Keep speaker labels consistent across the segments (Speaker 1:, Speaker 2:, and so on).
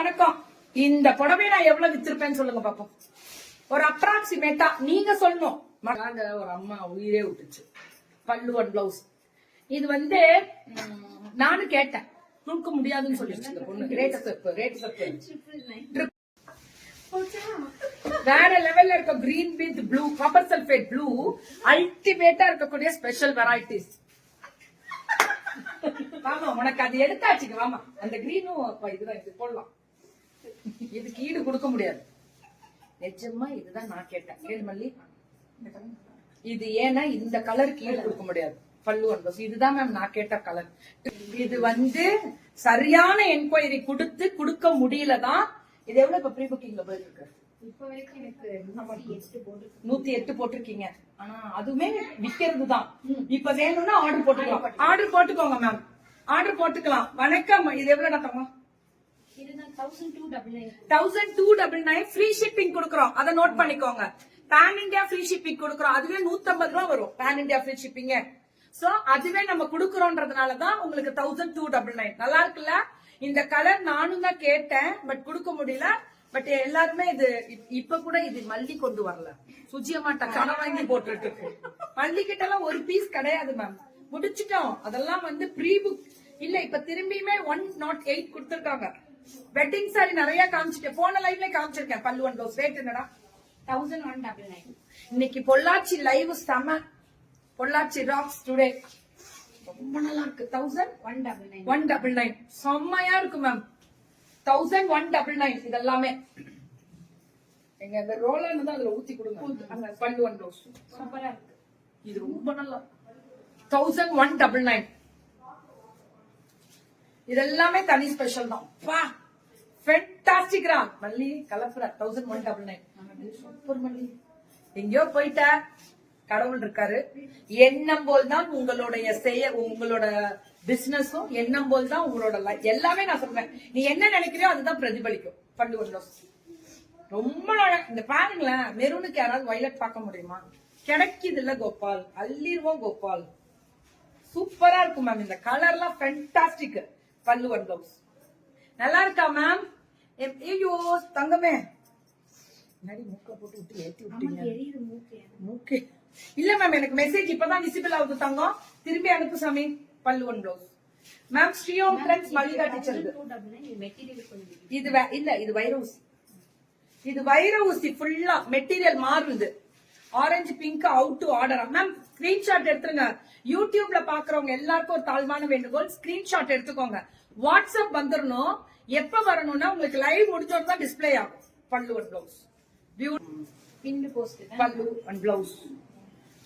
Speaker 1: வணக்கம். இந்த புடவை நான் எவ்வளவு வித்திருப்பேன்னு சொல்லுங்க பாப்போம். ஒரு அப்ராக்சிமேட்டா நீங்க சொல்லணும். ஒரு அம்மா உயிரே விட்டுச்சு. பல்லு அண்ட் பிளவுஸ். இது வந்து நானும் கேட்டேன், தூக்க முடியாதுன்னு சொல்லிடுச்சு பொண்ணு. வேற லெவல்ல இருக்க green with blue, copper sulphate blue, அல்டிமேட்டா இருக்கக்கூடிய ஸ்பெஷல் வெரைட்டிஸ். வாமா, உனக்கு அது எடுத்தாச்சுங்க. வாமா, அந்த கிரீனும் இதுதான், இது போடலாம். இதுக்கு ஈடு கொடுக்க முடியாது நிஜமா. இதுதான் நான் கேட்டேன். கேடு மல்லி, இது ஏன்னா இந்த கலருக்கு ஈடு கொடுக்க முடியாது. பல்லு அண்ட் இதுதான் மேம் நான் கேட்ட கலர். இது வந்து சரியான என்கொயரி கொடுக்க முடியலதான். இது எவ்வளவு இப்ப ப்ரீ புக்கிங்ல போயிருக்கு? இப்ப வரைக்கும் எனக்கு 108 போட்டிருக்கீங்க. ஆனா அதுவுமே விக்கிறது தான். இப்ப வேணும்னா ஆர்டர் போட்டுக்கலாம். ஆர்டர் போட்டுக்கோங்க மேம், ஆர்டர் போட்டுக்கலாம். வணக்கம். இது எவ்வளவு தம்மா? 1299 ஃப்ரீ ஷிப்பிங் கொடுக்கறோம். அதை நோட் பண்ணிக்கோங்க. பேன் இந்தியா ஃப்ரீ ஷிப்பிங் கொடுக்கறோம். அதுவே 150 ரூபாய் வரும் pan India free shipping. So அதுவே நம்ம கொடுக்கறோம்ன்றதுனாலதான் உங்களுக்கு 1299. நல்லா இருக்குல்ல? இந்த கலர் நானும் தான் கேட்டேன், பட் கொடுக்க முடியல. பட் எல்லாருமே இது இப்ப கூட இது மல்லி கொண்டு வரல. சுஜியமாட்ட கடன் வாங்கி போட்டுட்டு இருக்கு. மல்லி கிட்ட எல்லாம் ஒரு பீஸ் கிடையாது மேம். முடிச்சிட்டோம். அதெல்லாம் வந்து ப்ரீ புக் இல்ல. இப்ப திரும்பியுமே 108 கொடுத்திருக்காங்க. வெட்டிங் சாரி நிறைய காமிச்சிட்டேன். போன லைவ்ல காமிச்சிருக்கேன். பல்லு அண்ட் பிளவுஸ் ரேட் என்னடா? 1199. இன்னைக்கு பொள்ளாச்சி லைவ் செம. Pollachi rocks today. ரொம்ப நல்லா இருக்கு. 1199 செம்மையா இருக்கு மேம். 1199 இதெல்லாமே. எங்க அந்த ரோலர் தான் அதுல ஊத்தி கொடுங்க. பல்லு அண்ட் பிளவுஸ் சூப்பரா இருக்கு. இது ரொம்ப நல்லா. 1199 இதெல்லாமே தனி ஸ்பெஷல் தான். பா ஃபென்டாஸ்டிக்ரா மல்லி கலப்புற. 1199 சூப்பர் மல்லி. எங்கயோ போயிட்ட, கடவுள் இருக்காரு. எண்ணம் போல் தான் உங்களுடைய உங்களோட பிசினஸும், எண்ணம் போல் தான் உங்களோட லைஃப். எல்லாமே நான் சொல்றேன், நீ என்ன நினைக்கிறியோ அதுதான் பிரதிபலிக்கும். பல்லு அண்ட் பிளவுஸ் ரொம்ப இந்த பாருங்களேன். மெரூனுக்கு யாராவது வயலட் பார்க்க முடியுமா? கிடைக்குது இல்ல கோபால், அள்ளிருவோம் கோபால். சூப்பரா இருக்கும் மேம். இந்த கலர்லாம் ஃபென்டாஸ்டிக். பல்லு அண்ட் பிளவுஸ் நல்லா இருக்கா மேம்? ஐயோ தங்கமே, மூக்க போட்டு விட்டு ஏத்தி விட்டீங்க. மூக்கே இல்ல மேம், எனக்கு மெசேஜ் இப்பதான் விசிபிள் ஆகுது. தங்கம் திரும்பி அனுப்பு சாமி. பல்லு அண்ட் பிளவுஸ் மேம். ஸ்ரீயோம் ஃப்ரெண்ட்ஸ் மல்லிகா டீச்சர். இது இல்ல, இது வைர ஊசி. இது வைர ஊசி ஃபுல்லா மெட்டீரியல் மாறுது. Orange pink out to order ma'am. Screenshot எடுத்துருங்க. யூடியூப்ல பாக்குறவங்க எல்லாருக்கும் ஒரு தாழ்வான வேண்டுகோள், ஸ்கிரீன்ஷாட் எடுத்துக்கோங்க. வாட்ஸ்அப் வந்துடணும். எப்ப வரணும்னா உங்களுக்கு லைவ் முடிஞ்சோன்னு தான் டிஸ்பிளே ஆகும். பல்லு அண்ட் பிளவுஸ் பல்லு அண்ட் பிளவுஸ்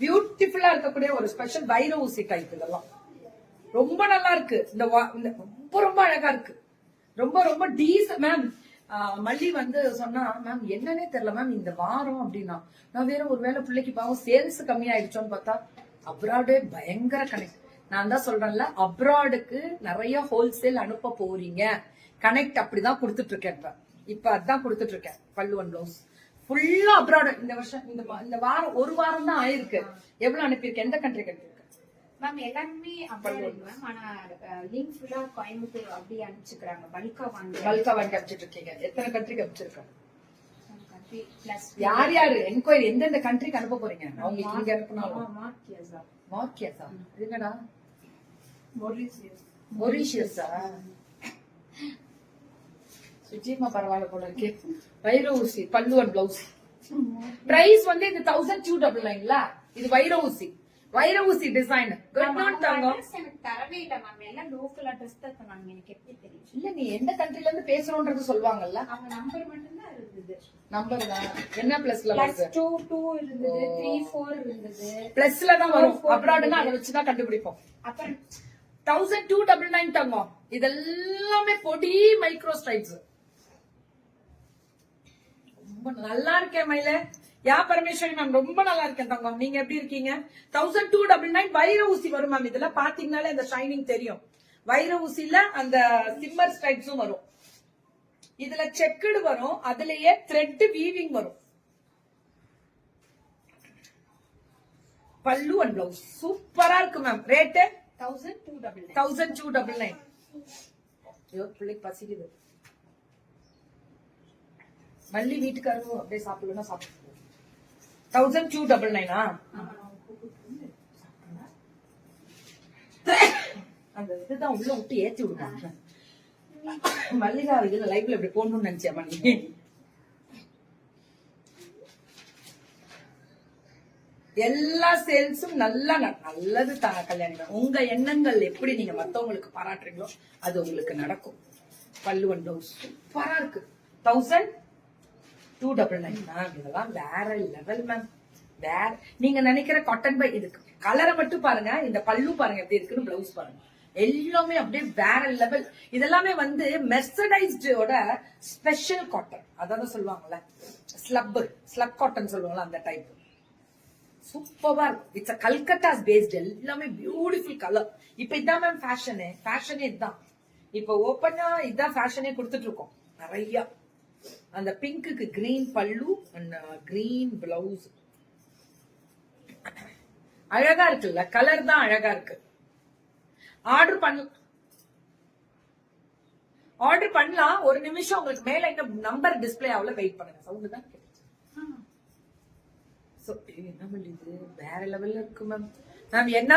Speaker 1: பியூட்டிஃபுல்லா இருக்கக்கூடிய ஒரு ஸ்பெஷல் வைர ஊசி டைப். இதெல்லாம் ரொம்ப நல்லா இருக்கு. இந்த ரொம்ப ரொம்ப அழகா இருக்கு. ரொம்ப ரொம்ப டீசன்ட் மேம். மல்லி வந்து சொன்னா, மேம் என்னன்னே தெரியல மேம் இந்த வாரம் அப்படின்னா. நான் வேற ஒரு வேளை பிள்ளைக்கு பாவம் சேல்ஸ் கம்மி ஆயிடுச்சோன்னு பார்த்தா அப்ராடே பயங்கர கனெக்ட். நான் தான் சொல்றேன்ல, அப்ராடுக்கு நிறைய ஹோல்சேல் அனுப்ப போறீங்க. கனெக்ட் அப்படிதான் கொடுத்துட்டு இருக்கேன். இப்ப அதான் கொடுத்துட்டு இருக்கேன். பல்லு அண்ட் பிளவுஸ் ஃபுல்லா அப்ராடு. இந்த வருஷம் இந்த வாரம் ஒரு வாரம் தான் ஆயிருக்கு. எவ்வளவு அனுப்பியிருக்கேன்? எந்த கண்ட்ரிக்கு அனுப்பியிருக்கேன்
Speaker 2: மேம்? எல்லாருமே அப்ராடு மேம். ஆனா லிங்க் ஃபுல்லா கோயம்புத்தூர் அப்படி அனுப்பிச்சுக்கிறாங்க. பல்கா வாங்கி
Speaker 1: அனுப்பிச்சிட்டு இருக்கீங்க. எத்தனை கண்ட்ரிக்கு அனுப்பிச்சிருக்காங்க? யார் யாரு என்கொயரி எந்தெந்த கண்ட்ரிக்கு அனுப்ப போறீங்க? அவங்க இங்க அனுப்பினாலும் மார்க்கியஸா? என்னடா மொரீஷியஸா? சுஜிமா பரவாயில்ல போல இருக்கே. வைர ஊசி பல்லு அண்ட் பிளவுஸ் பிரைஸ் வந்து இது 1299. இது வைர ஊசி. வைர ஊசி டிசைன்
Speaker 2: தரவே இல்ல மேம். எல்லாம் லோக்கல் அட்ரஸ் தான் சொன்னாங்க. எனக்கு எப்படி தெரியும்?
Speaker 1: இல்ல, நீ எந்த கண்ட்ரில இருந்து பேசுறோன்றது சொல்லுவாங்கல்ல.
Speaker 2: அவங்க நம்பர் மட்டும் தான் இருந்தது.
Speaker 1: நம்பர் தான் என்ன? பிளஸ்ல
Speaker 2: +2 இருந்தது, 3-4 இருந்தது.
Speaker 1: பிளஸ்ல தான் வரும். அப்ராடுனா அதை வச்சுதான் கண்டுபிடிப்போம்.
Speaker 2: அப்புறம்
Speaker 1: 1299 தங்கம். இதெல்லாமே பொடி மைக்ரோ ஸ்ட்ரைப்ஸ். ரொம்ப நல்லா இருக்கேன் மயில. யா பரமேஸ்வரி மேம் ரொம்ப நல்லா இருக்கேன் தங்கம். நீங்க எப்படி இருக்கீங்க? 1299 வைர ஊசி வரும் மேம். இதெல்லாம் பாத்தீங்கன்னாலே அந்த ஷைனிங் தெரியும். வைர ஊசில அந்த சிம்மர் ஸ்ட்ரைப்ஸும் வரும். இதுல செக்குடு வரும். அதுலயே த்ரெட் வீவிங் வரும். பல்லு அண்ட் பிளவுஸ் சூப்பரா இருக்கு மேம். ரேட்டு
Speaker 2: 1299.
Speaker 1: 1299. பிள்ளைக்கு பசிக்குது. மல்லி வீட்டுக்காரரும் அப்படியே சாப்பிடலன்னா சாப்பிட்டு 1299 அந்த இதுதான் உள்ள விட்டு ஏத்தி விடுவாங்க. மல்லிகா இதுல லைவ்ல இப்படி போடணும்னு நினைச்சேன் மல்லி. எல்லா சேல்ஸும் நல்லது தாங்க கல்யாணி. உங்க எண்ணங்கள் எப்படி நீங்க மத்தவங்களுக்கு பாராட்டுறீங்களோ அது உங்களுக்கு நடக்கும். பல்லுவன் பிளவுஸ் சூப்பரா இருக்கு. 1299 மேம். இதெல்லாம் வேற லெவல் மேம். வேற நீங்க நினைக்கிற காட்டன் பை இதுக்கு கலரை மட்டும் பாருங்க, இந்த பல்லு பாருங்க எப்படி இருக்குன்னு, பிளவுஸ் பாருங்க, எல்லாமே அப்படியே வேற லெவல். இதெல்லாமே வந்து மெர்சடைஸ்டோட ஸ்பெஷல் காட்டன், அதான் சொல்லுவாங்கல்ல ஸ்லப் காட்டன் சொல்லுவாங்கல்ல, அந்த டைப். சூப்பரா இருக்கும். It's a Calcutta's best. எல்லாமே பியூட்டிஃபுல் கலர். இப்ப இதான் மேம் ஃபேஷனே இதுதான். இப்ப ஓப்பனா இதான் ஃபேஷனே கொடுத்துட்டு இருக்கோம் நிறைய. அந்த பிங்க்குக்கு கிரீன் பல்லு அண்ட் கிரீன் பிளவுஸ் அழகா இருக்குல்ல, கலர் தான் அழகா இருக்கு. ஆர்டர் பண்ணலாம். ஒரு நிமிஷம் உங்களுக்கு மேல எங்க நம்பர் டிஸ்பிளே ஆகல, வெயிட் பண்ணுங்க. சவுண்ட் தான் என்ன பண்ணுது, வேற லெவல்ல இருக்கு மேம். என்ன